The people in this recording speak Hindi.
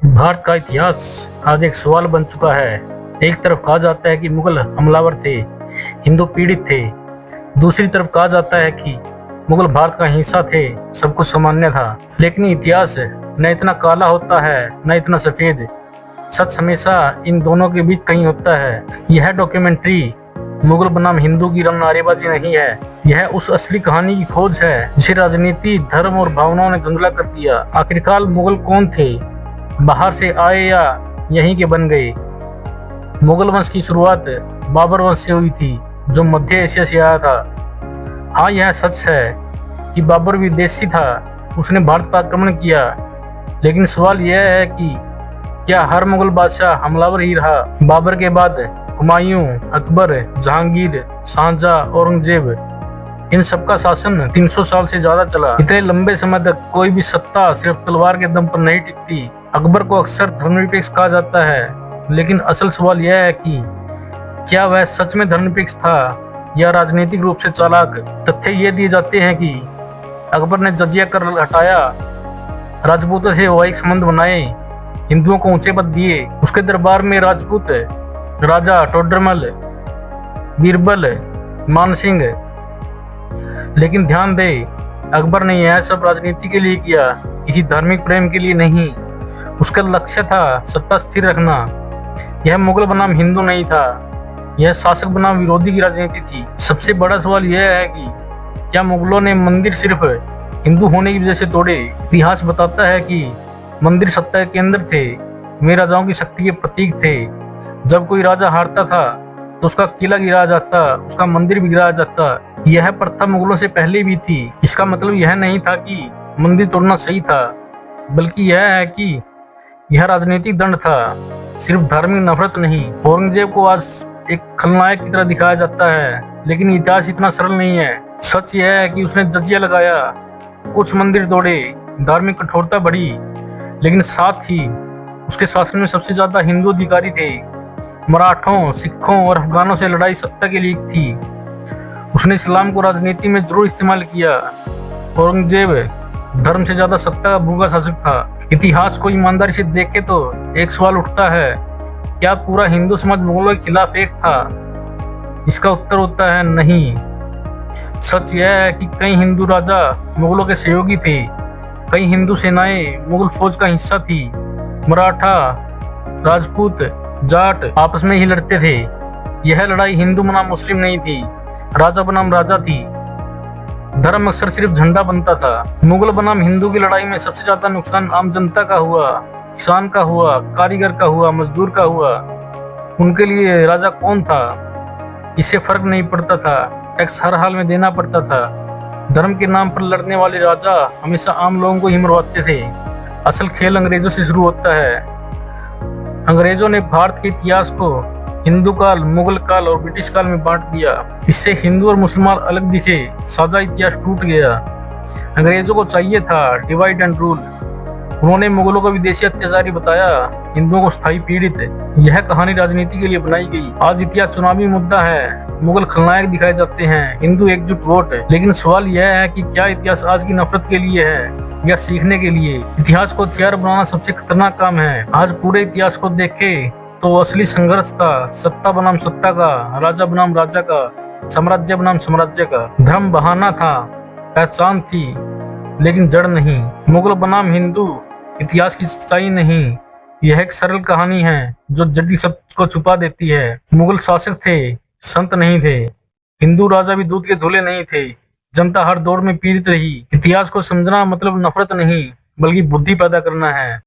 भारत का इतिहास आज एक सवाल बन चुका है। एक तरफ कहा जाता है कि मुगल हमलावर थे, हिंदू पीड़ित थे। दूसरी तरफ कहा जाता है कि मुगल भारत का हिस्सा थे, सब कुछ सामान्य था। लेकिन इतिहास न इतना काला होता है न इतना सफेद। सच हमेशा इन दोनों के बीच कहीं होता है। यह डॉक्यूमेंट्री मुगल बनाम हिंदू की नारेबाजी नहीं है, यह उस असली कहानी की खोज है जिसे राजनीति, धर्म और भावनाओं ने धुंधला कर दिया। आखिरकार मुगल कौन थे? बाहर से आए या यहीं के बन गए? मुगल वंश की शुरुआत बाबर वंश से हुई थी, जो मध्य एशिया से आया था। हाँ, यह सच है कि बाबर विदेशी था, उसने भारत पर आक्रमण किया। लेकिन सवाल यह है कि क्या हर मुगल बादशाह हमलावर ही रहा? बाबर के बाद हुमायूं, अकबर, जहांगीर, शाहजहां, औरंगजेब, इन सबका शासन 300 साल से ज्यादा चला। इतने लंबे समय तक कोई भी सत्ता सिर्फ तलवार के दम पर नहीं टिकती। अकबर को अक्सर धर्मनिरपेक्ष कहा जाता है, लेकिन असल सवाल यह है कि क्या वह सच में धर्मनिरपेक्ष था या राजनीतिक रूप से चालाक? तथ्य ये दिए जाते हैं कि अकबर ने जजिया कर हटाया, राजपूतों से वैवाहिक संबंध बनाए, हिंदुओं को ऊंचे पद दिए। उसके दरबार में राजपूत राजा टोडरमल, बीरबल, मानसिंह। लेकिन ध्यान दे, अकबर ने यह सब राजनीति के लिए किया, किसी धार्मिक प्रेम के लिए नहीं। उसका लक्ष्य था सत्ता स्थिर रखना। यह मुगल बनाम हिंदू नहीं था, यह शासक बनाम विरोधी की राजनीति थी। सबसे बड़ा सवाल यह है कि क्या मुगलों ने मंदिर सिर्फ हिंदू होने की वजह से तोड़े? इतिहास बताता है कि मंदिर सत्ता के केंद्र थे, वे राजाओं की शक्ति के प्रतीक थे। जब कोई राजा हारता था तो उसका किला गिराया जाता, उसका मंदिर भी गिराया जाता। यह प्रथा मुगलों से पहले भी थी। इसका मतलब यह नहीं था कि मंदिर तोड़ना सही था, बल्कि यह है कि यह राजनीतिक दंड था, सिर्फ धार्मिक नफरत नहीं। औरंगजेब को आज एक खलनायक की तरह दिखाया जाता है, लेकिन इतिहास इतना सरल नहीं है। सच यह है कि उसने जजिया लगाया, कुछ मंदिर तोड़े, धार्मिक कठोरता बढ़ी, लेकिन साथ ही उसके शासन में सबसे ज्यादा हिंदू अधिकारी थे। मराठों, सिखों और अफगानों से लड़ाई सत्ता के लिए थी। उसने इस्लाम को राजनीति में जरूर इस्तेमाल किया। औरंगजेब धर्म से ज्यादा सत्ता का भूखा शासक था। इतिहास को ईमानदारी से देखे तो एक सवाल उठता है, क्या पूरा हिंदू समाज मुगलों के खिलाफ एक था? इसका उत्तर होता है नहीं। सच यह है कि कई हिंदू राजा मुगलों के सहयोगी थे, कई हिंदू सेनाएं मुगल फौज का हिस्सा थी। मराठा, राजपूत, जाट आपस में ही लड़ते थे। यह लड़ाई हिंदू बनाम मुस्लिम नहीं थी, राजा बनाम राजा थी। धर्म अक्सर सिर्फ झंडा बनता था। मुगल बनाम हिंदू की लड़ाई में सबसे ज्यादा नुकसान आम जनता का हुआ, किसान का हुआ, कारीगर का हुआ, मजदूर का हुआ। उनके लिए राजा कौन था इससे फर्क नहीं पड़ता था, टैक्स हर हाल में देना पड़ता था। धर्म के नाम पर लड़ने वाले राजा हमेशा आम लोगों को ही मरवाते थे। असल खेल अंग्रेजों से शुरू होता है। अंग्रेजों ने भारत के इतिहास को हिंदू काल, मुगल काल और ब्रिटिश काल में बांट दिया। इससे हिंदू और मुसलमान अलग दिखे, साझा इतिहास टूट गया। अंग्रेजों को चाहिए था डिवाइड एंड रूल। उन्होंने मुगलों को विदेशी अत्याचारी बताया, हिंदुओं को स्थायी पीड़ित। यह कहानी राजनीति के लिए बनाई गई। आज इतिहास चुनावी मुद्दा है, मुगल खलनायक दिखाए जाते हैं, हिंदू एकजुट वोट। लेकिन सवाल यह है कि क्या इतिहास आज की नफरत के लिए है या सीखने के लिए? इतिहास को हथियार बनाना सबसे खतरनाक काम है। आज पूरे इतिहास को देखे तो असली संघर्ष था सत्ता बनाम सत्ता का, राजा बनाम राजा का, साम्राज्य बनाम साम्राज्य का। धर्म बहाना था, पहचान थी, लेकिन जड़ नहीं। मुगल बनाम हिंदू इतिहास की सच्चाई नहीं, यह एक सरल कहानी है जो जटिल सत्य को छुपा देती है। मुगल शासक थे, संत नहीं थे। हिंदू राजा भी दूध के धुले नहीं थे। जनता हर दौर में पीड़ित रही। इतिहास को समझना मतलब नफरत नहीं, बल्कि बुद्धि पैदा करना है।